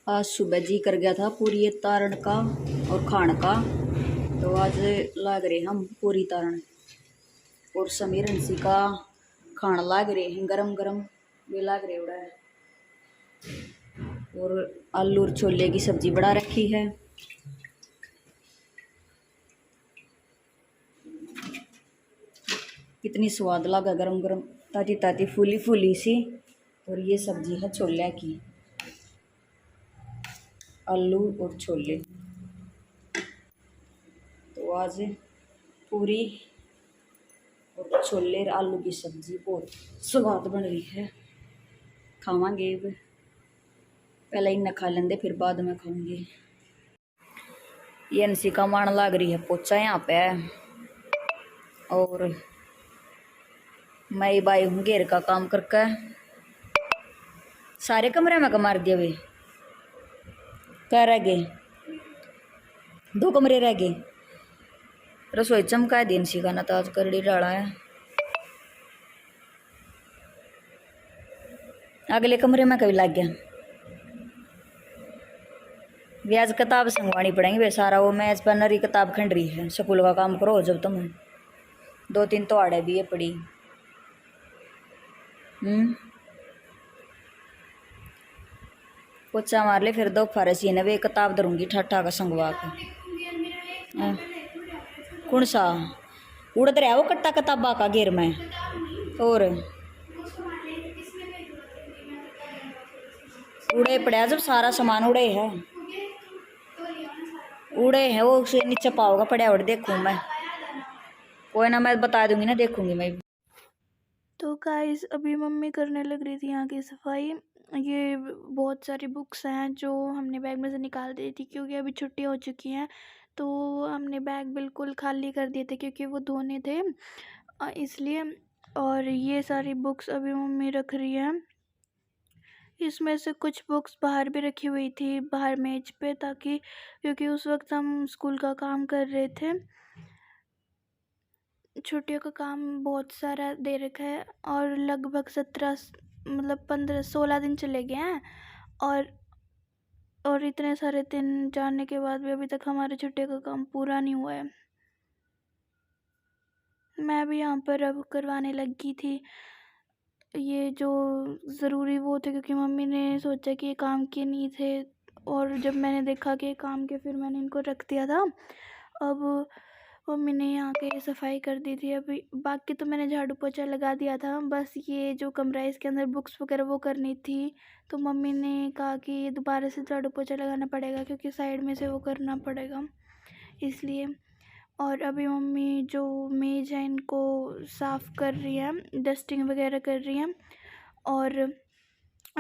आज सुबह जी कर गया था पूरी तारण का और खान का, तो आज लाग रहे हम पूरी तारण और समीर हंसी का खान लाग रहे हैं गरम गरम भी लाग रहे उड़ा है। और आलू और छोले की सब्जी बना रखी है। कितनी स्वाद लगा गरम गरम ताजी ताजी फूली फूली सी। और ये सब्जी है छोले की, आलू और छोले। तो आज पूरी और छोले और आलू की सब्जी बहुत स्वाद बन रही है। खावांगे पहले इन्हें खा लेंगे फिर बाद में खाऊंगी। ये नसी का मान लग रही है पोचा यहाँ पे। और मैं बाई हूँ घेर का काम करके। सारे कमरे में मार दिया वे। क्या रह गए? 2 कमरे रह गए। रसोई चमका दिन सी का ताज करड़ी डाला है। अगले कमरे में कभी लग गया। ब्याज किताब संगवानी पड़ेंगी वे सारा वो मैच पर नरी किताब खंड रही है। स्कूल का काम करो जब तुम 2-3 तो आड़े भी है पड़ी। पोचा मार ले फिर दो फारसी ने वे किताब धरूंगी ठाठा का संगवा के। कौन सा उड़द रहा वो कट्टा किताबा का घेर में? और उड़े पड़ा जब सारा सामान उड़े है वो उसे नीचे पाओगा पड़ा और देखूँ मैं। कोई ना मैं बता दूंगी ना, देखूंगी मैं। तो गाइस अभी मम्मी करने लग रही थी यहाँ की सफाई। ये बहुत सारी बुक्स हैं जो हमने बैग में से निकाल दी थी क्योंकि अभी छुट्टी हो चुकी है। तो हमने बैग बिल्कुल खाली कर दिए थे क्योंकि वो धोने थे इसलिए। और ये सारी बुक्स अभी मम्मी रख रही है। इसमें से कुछ बुक्स बाहर भी रखी हुई थी बाहर मेज पे, ताकि क्योंकि उस वक्त हम स्कूल का काम कर रहे थे। छुट्टियों का काम बहुत सारा दे रखा है और लगभग 17 मतलब 15-16 दिन चले गए हैं। और इतने सारे दिन जाने के बाद भी अभी तक हमारे छुट्टियों का काम पूरा नहीं हुआ है। मैं भी यहाँ पर अब करवाने लगी थी ये जो ज़रूरी वो थे, क्योंकि मम्मी ने सोचा कि ये काम के नहीं थे और जब मैंने देखा कि ये काम के फिर मैंने इनको रख दिया था। अब मम्मी ने यहाँ के सफाई कर दी थी। अभी बाकी तो मैंने झाड़ू पोछा लगा दिया था, बस ये जो कमरा है इसके अंदर बुक्स वगैरह वो करनी थी। तो मम्मी ने कहा कि दोबारा से झाड़ू पोछा लगाना पड़ेगा क्योंकि साइड में से वो करना पड़ेगा इसलिए। और अभी मम्मी जो मेज है इनको साफ़ कर रही है, डस्टिंग वगैरह कर रही है। और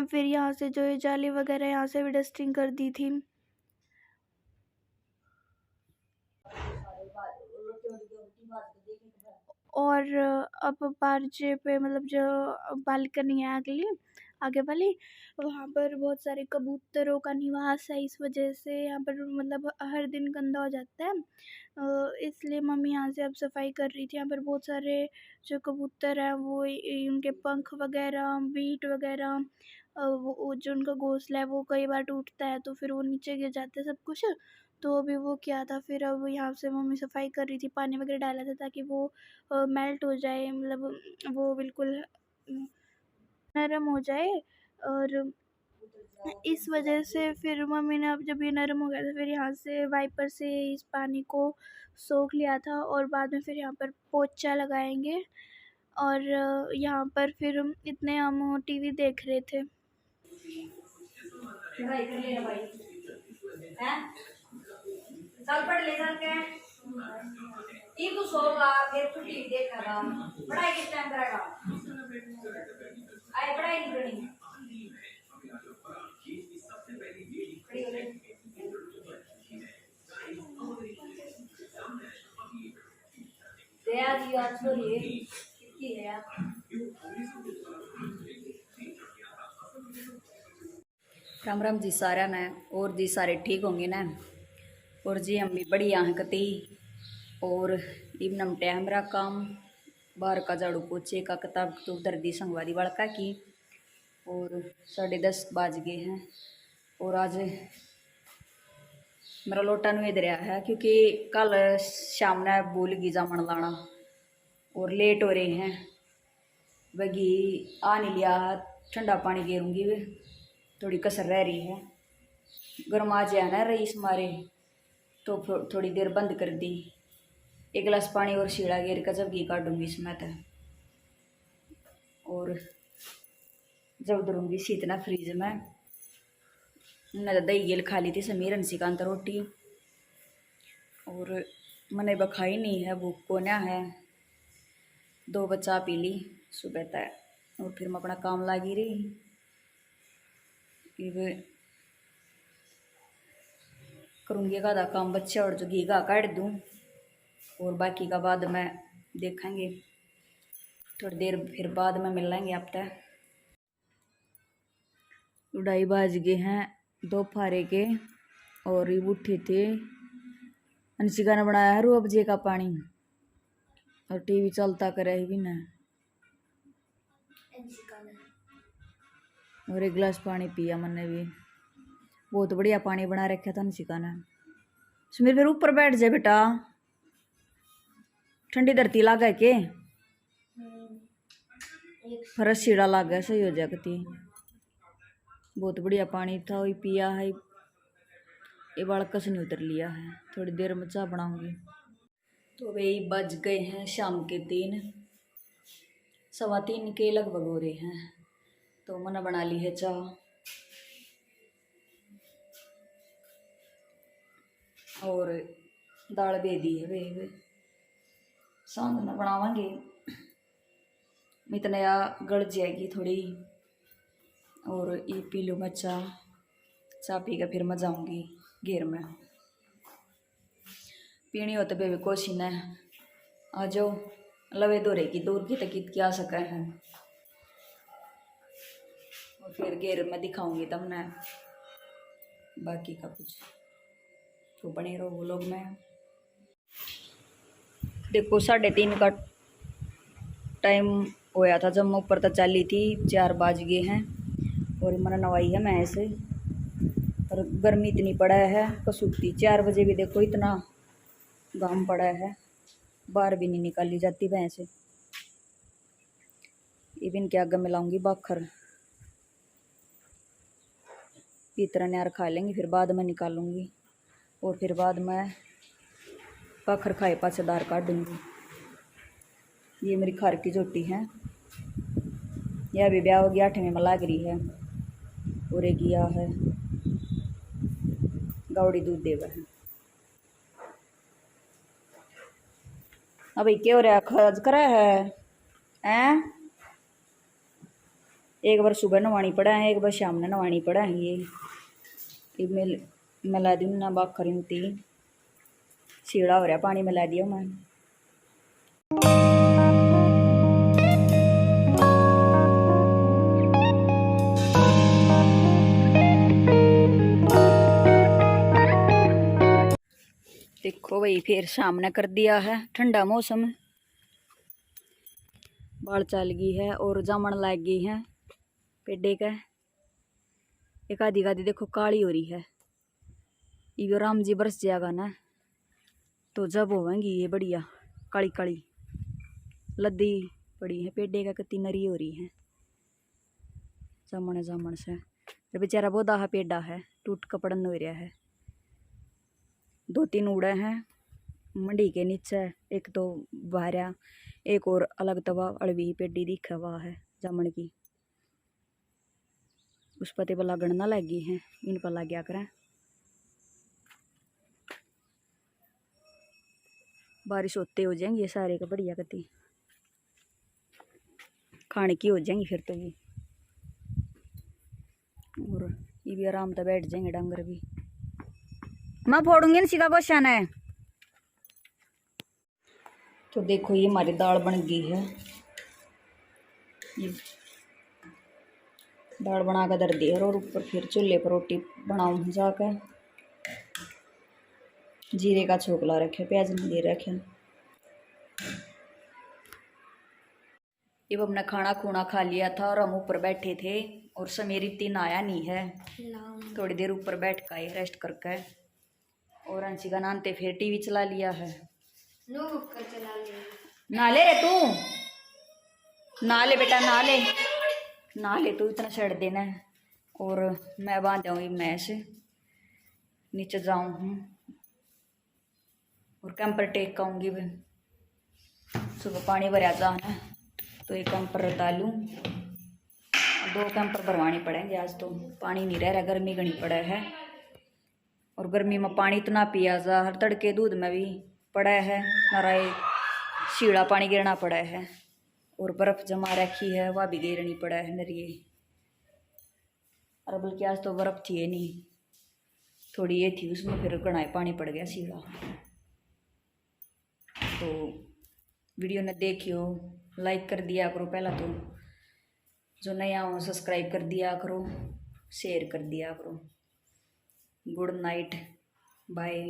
फिर यहाँ से जो ये जाली वगैरह यहाँ से भी डस्टिंग कर दी थी। और अब बारजे पे मतलब जो बालकनी है आगे वाली, वहाँ पर बहुत सारे कबूतरों का निवास है। इस वजह से यहाँ पर मतलब हर दिन गंदा हो जाता है, इसलिए मम्मी यहाँ से अब सफाई कर रही थी। यहाँ पर बहुत सारे जो कबूतर हैं वो उनके पंख वगैरह बीट वगैरह वो जो उनका घोंसला है वो कई बार टूटता है तो फिर वो नीचे गिर जाते हैं सब कुछ। तो अभी वो किया था, फिर अब यहाँ से मम्मी सफाई कर रही थी, पानी वगैरह डाला था ताकि वो मेल्ट हो जाए, मतलब वो बिल्कुल नरम हो जाए। और इस वजह से फिर मम्मी ने अब जब ये नरम हो गया तो फिर यहाँ से वाइपर से इस पानी को सोख लिया था और बाद में फिर यहाँ पर पोछा लगाएंगे। और यहाँ पर फिर इतने हम टीवी देख रहे थे। चल पढ़ ले चल के ई तू सोगा फिर तू टीवी देखेगा। पढ़ाई किस टाइम करेगा? आए पढ़ाई नहीं करनी। जी आज तो ये की है यार। राम राम जी सारा ने। और जी सारे ठीक होंगे ना? और जी हम भी बढ़िया हैं कती। और इब नमटे हमारा काम बाहर का झाड़ू पोछे का किताब तो दर्दी संगवारी बड़का की। और 10:30 बज गए हैं। और आज मेरा लोटा नहीं दे रहा है क्योंकि कल शाम ने भूल गई जामन लाना और लेट हो रहे हैं। वही आ नहीं लिया, ठंडा पानी गेरूँगी, वे थोड़ी कसर रह रही है। गर्म आ जाए ना रईस मारे तो थोड़ी देर बंद कर दी। एक गिलास पानी और शीड़ा गेर का जब घी काटूँगी इसमें तो, और जब धरूँगी सीतना फ्रिज में। उन्हें तो दही गेल खा ली थी समीर अंशिकांत रोटी, और मैंने बखाई नहीं है, भूख को ना है। 2 बच्चा पी ली सुबह तक, और फिर मैं अपना काम लगी रही। फिर करूँगी आधा काम बच्चा और जो घी का काट दूँ, और बाकी का बाद में देखेंगे। थोड़ी देर फिर बाद में मिल लेंगे आप तक। 2:30 बज गए हैं दोपहर के, और ये उठे थे। अंशिका ने बनाया है रूअफ़ज़े का पानी, और टीवी चलता करे भी ना, और 1 गिलास पानी पिया मैंने भी। बहुत बढ़िया पानी बना रखा था अंशिका ने। सुमीर फिर ऊपर बैठ जाए बेटा, ठंडी धरती लागे के फरस शीड़ा लागे सही हो जाती। बहुत बढ़िया पानी था, वही पिया है। ये बालकस नहीं उतर लिया है, थोड़ी देर में चाय बनाऊंगी। तो वही बज गए हैं शाम के 3, 3:15 के लगभग हो रहे हैं। तो मैंने बना ली है चाय, और दाल बेदी है वे शाम में बनावांगे। इतना या गल जाएगी थोड़ी, और ये पी लूँ मैं चाय पी कर फिर मैं जाऊँगी घेर में। पीनी हो तो बेबी कोशी ने आ जाओ, लवे दोरे की दूर की तक क्या सके हैं, और फिर घेर में दिखाऊंगी तुमने बाकी का कुछ। तो बने रहो वो लोग में। देखो 3:30 का टाइम होया था जब मैं ऊपर तक चली थी। 4 बज गए हैं, और मैंने नवाई है मैं ऐसे, और गर्मी इतनी पड़ा है कसूती। 4 बजे भी देखो इतना घाम पड़ा है, बाहर भी नहीं निकाली जाती भैंस। इवन के आगे मिलाऊंगी बाखर, इतना न्यार खा लेंगी, फिर बाद में निकालूंगी, और फिर बाद में बाखर खाए पास दार काट दूँगी। ये मेरी खार की झोटी है, यह भी ब्याह हो गया 8वें में लाग रही है, और एक गिया है गावड़ी दूध देवा है। अभी क्या हो रहा खर्च करा है एक बार सुबह नवानी पड़ा है, एक बार शाम ने नवानी पड़ा है। ये मिला दी ना बाखर ती सीड़ा हो रहा, पानी मिला दिया मैं। देखो भाई फिर शाम ने कर दिया है, ठंडा मौसम, बाल चल गई है और जामन लग गई है पेड़े का। एक आधी आधी देखो काली हो रही है। ये राम जी बरस जाएगा ना तो जब होवेंगी ये बढ़िया काली काली लद्दी पड़ी है पेड़े का, कितनी नरी हो रही है जामन जामन से। बेचारा बहुत आहा पेड़ा है, टूट कपड़न हो रहा है। 2-3 उड़े हैं मंडी के नीचे, एक तो बाहर, एक और अलग तवा अड़वी पेड़ी दिखा हुआ है जामन की। उस पते पर लागण ना लगी है, इन पर लग गया करें। बारिश होते हो जाएंगे सारे का बढ़िया कती, खाने की हो जाएंगी फिर तो ये, और ये भी आराम से बैठ जाएंगे डांगर भी। मैं फोड़ूंगी इसी का क्वेश्चन है। तो देखो ये हमारी दाल बन गई है, ये दाल बना कर धर दी है, और ऊपर फिर चूल्हे पर रोटी बनाऊँ जाकर। जीरे का छोकला रखे, प्याज नहीं दे रखे। ये वो अपना खाना खूना खा लिया था और हम ऊपर बैठे थे और समीर इतनी नहाया नहीं है, थोड़ी देर ऊपर बैठ कर रेस्ट करके। और अंशिका नहाते फिर टीवी चला लिया है। नहा ले रे तू, नहा ले बेटा, नहा ले तू, इतना छड़ देना है। और मैं बांध जाऊँगी मैश, नीचे जाऊँ हूँ और कैंपर टेक का आऊँगी। सुबह पानी भरा जाना तो एक कैंपर डालूँ, 2 कैंपर भरवाने पड़ेंगे आज तो। पानी नहीं रह रहा, गर्मी घनी पड़ा है। और गर्मी में पानी इतना पिया जा, हर तड़के दूध में भी पड़ा है, नाराय शीड़ा पानी गिरना पड़ा है। और बर्फ़ जमा रखी है, वह भी गिरनी पड़ा है नरिये। और बल्कि आज तो बर्फ़ थी नहीं, थोड़ी ये थी, उसमें फिर घना पानी पड़ गया शीड़ा। तो वीडियो ने देखियो, लाइक कर दिया करो पहला तो, जो नया हो सब्सक्राइब कर दिया करो, शेयर कर दिया करो। Good night, bye.